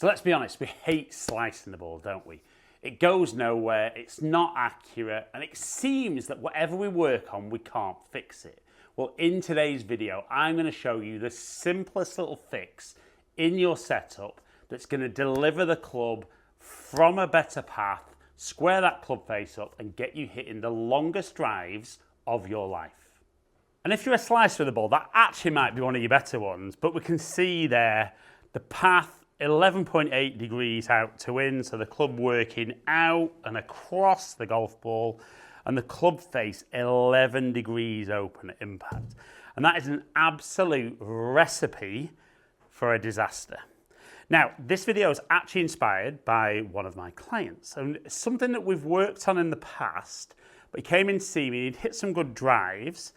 So let's be honest, we hate slicing the ball, don't we? It goes nowhere, it's not accurate, and it seems that whatever we work on, we can't fix it. Well, in today's video, I'm going to show you the simplest little fix in your setup that's going to deliver the club from a better path, square that club face up, and get you hitting the longest drives of your life. And if you're a slicer of the ball, that actually might be one of your better ones, but we can see there the path 11.8 degrees out to in, so the club working out and across the golf ball, and the club face 11 degrees open at impact. And that is an absolute recipe for a disaster. Now, this video is actually inspired by one of my clients, and it's something that we've worked on in the past, but he came in to see me, he'd hit some good drives,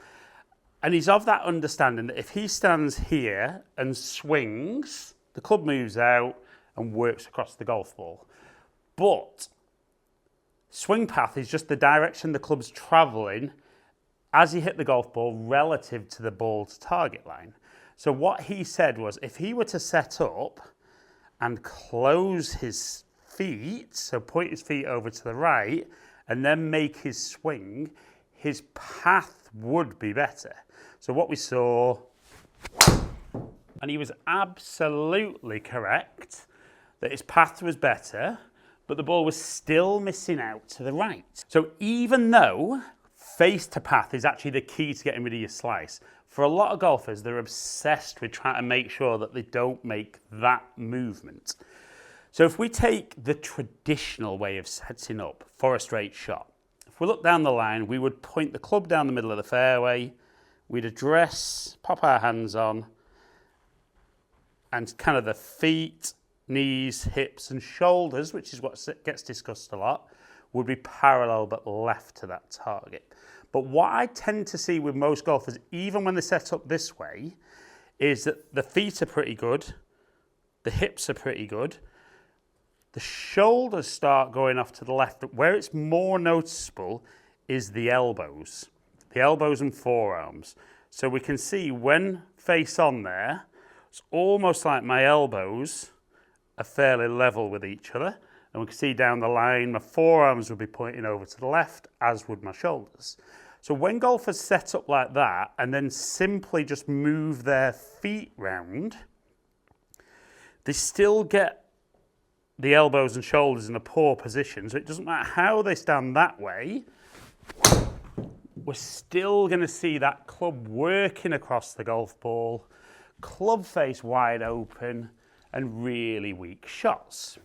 and he's of that understanding that if he stands here and swings, the club moves out and works across the golf ball. But swing path is just the direction the club's travelling as he hit the golf ball relative to the ball to target line. So what he said was if he were to set up and close his feet, so point his feet over to the right and then make his swing, his path would be better. So what we saw, and he was absolutely correct that his path was better, but the ball was still missing out to the right. So even though face to path is actually the key to getting rid of your slice, for a lot of golfers, they're obsessed with trying to make sure that they don't make that movement. So if we take the traditional way of setting up for a straight shot, if we look down the line, we would point the club down the middle of the fairway, we'd address, pop our hands on, and kind of the feet, knees, hips and shoulders, which is what gets discussed a lot, would be parallel but left to that target. But what I tend to see with most golfers, even when they set up this way, is that the feet are pretty good, the hips are pretty good, the shoulders start going off to the left, but where it's more noticeable is the elbows and forearms. So we can see when face on there, it's almost like my elbows are fairly level with each other. And we can see down the line, my forearms would be pointing over to the left, as would my shoulders. So when golfers set up like that and then simply just move their feet round, they still get the elbows and shoulders in a poor position. So it doesn't matter how they stand that way, we're still going to see that club working across the golf ball, club face wide open, and really weak shots.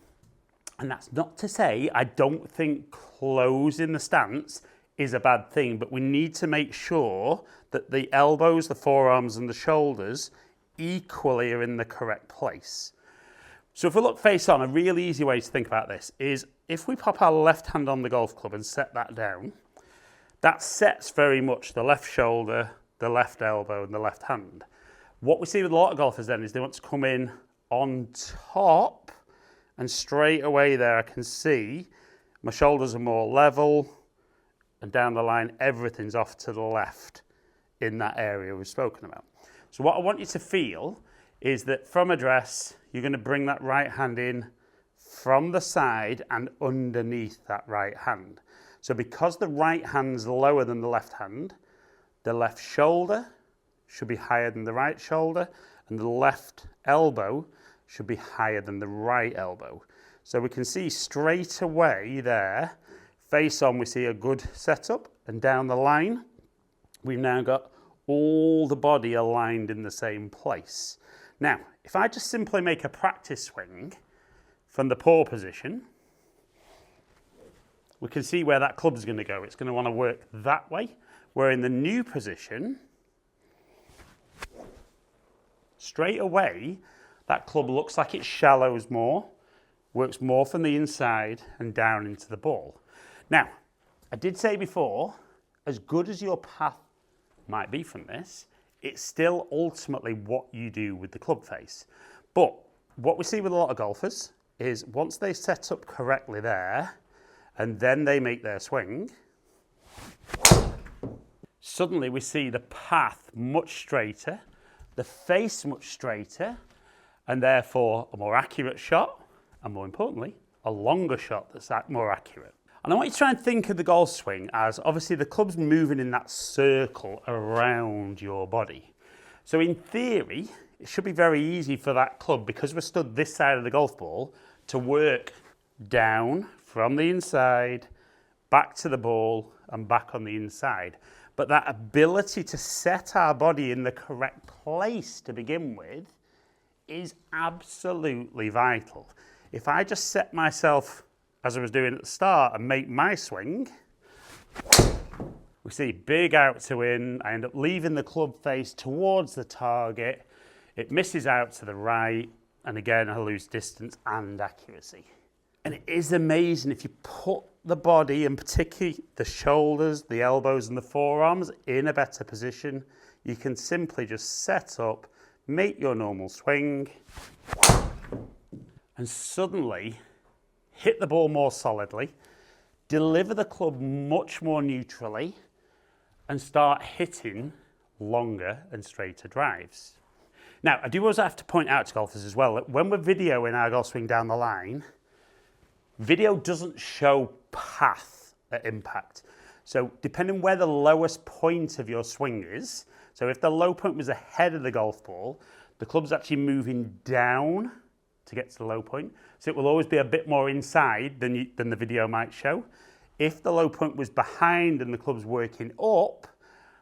And that's not to say I don't think closing the stance is a bad thing, but we need to make sure that the elbows, the forearms and the shoulders equally are in the correct place. So if we look face on, a really easy way to think about this is if we pop our left hand on the golf club and set that down, that sets very much the left shoulder, the left elbow and the left hand. What we see with a lot of golfers then is they want to come in on top, and straight away there I can see my shoulders are more level, and down the line everything's off to the left in that area we've spoken about. So what I want you to feel is that from address, you're going to bring that right hand in from the side and underneath that right hand. So because the right hand's lower than the left hand, the left shoulder should be higher than the right shoulder, and the left elbow should be higher than the right elbow. So we can see straight away there, face on, we see a good setup, and down the line, we've now got all the body aligned in the same place. Now, if I just simply make a practice swing from the poor position, we can see where that club's going to go. It's going to want to work that way, where in the new position, straight away, that club looks like it shallows more, works more from the inside and down into the ball. Now, I did say before, as good as your path might be from this, it's still ultimately what you do with the club face. But what we see with a lot of golfers is once they set up correctly there, and then they make their swing, suddenly we see the path much straighter, the face much straighter, and therefore a more accurate shot, and more importantly, a longer shot that's more accurate. And I want you to try and think of the golf swing as obviously the club's moving in that circle around your body. So in theory, it should be very easy for that club, because we're stood this side of the golf ball, to work down from the inside, back to the ball and back on the inside. But that ability to set our body in the correct place to begin with is absolutely vital. If I just set myself as I was doing at the start and make my swing, we see big out to in, I end up leaving the club face towards the target, it misses out to the right, and again I lose distance and accuracy. And it is amazing if you put the body, and particularly the shoulders, the elbows and the forearms, in a better position, you can simply just set up, make your normal swing, and suddenly hit the ball more solidly, deliver the club much more neutrally, and start hitting longer and straighter drives. Now, I do also have to point out to golfers as well that when we're videoing our golf swing down the line, video doesn't show path at impact. So depending where the lowest point of your swing is, so if the low point was ahead of the golf ball, the club's actually moving down to get to the low point. So it will always be a bit more inside than the video might show. If the low point was behind and the club's working up,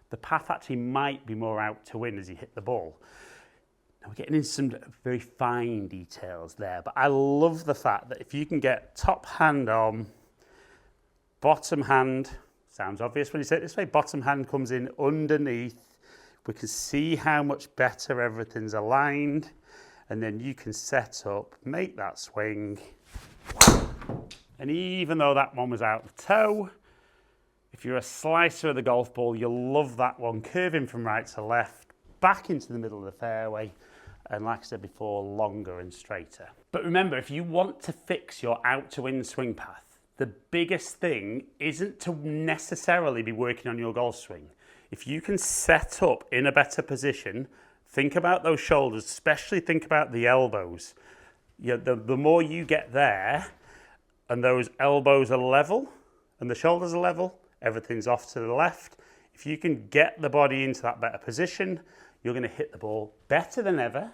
the path actually might be more out to in as you hit the ball. Now we're getting into some very fine details there, but I love the fact that if you can get top hand on, bottom hand, sounds obvious when you say it this way, bottom hand comes in underneath, we can see how much better everything's aligned, and then you can set up, make that swing, and even though that one was out the toe, if you're a slicer of the golf ball, you'll love that one curving from right to left, back into the middle of the fairway, and like I said before, longer and straighter. But remember, if you want to fix your out to in swing path, the biggest thing isn't to necessarily be working on your golf swing. If you can set up in a better position, think about those shoulders, especially think about the elbows. The more you get there, and those elbows are level, and the shoulders are level, everything's off to the left. If you can get the body into that better position, you're going to hit the ball better than ever.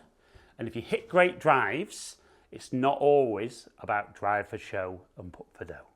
And if you hit great drives, it's not always about drive for show and putt for dough.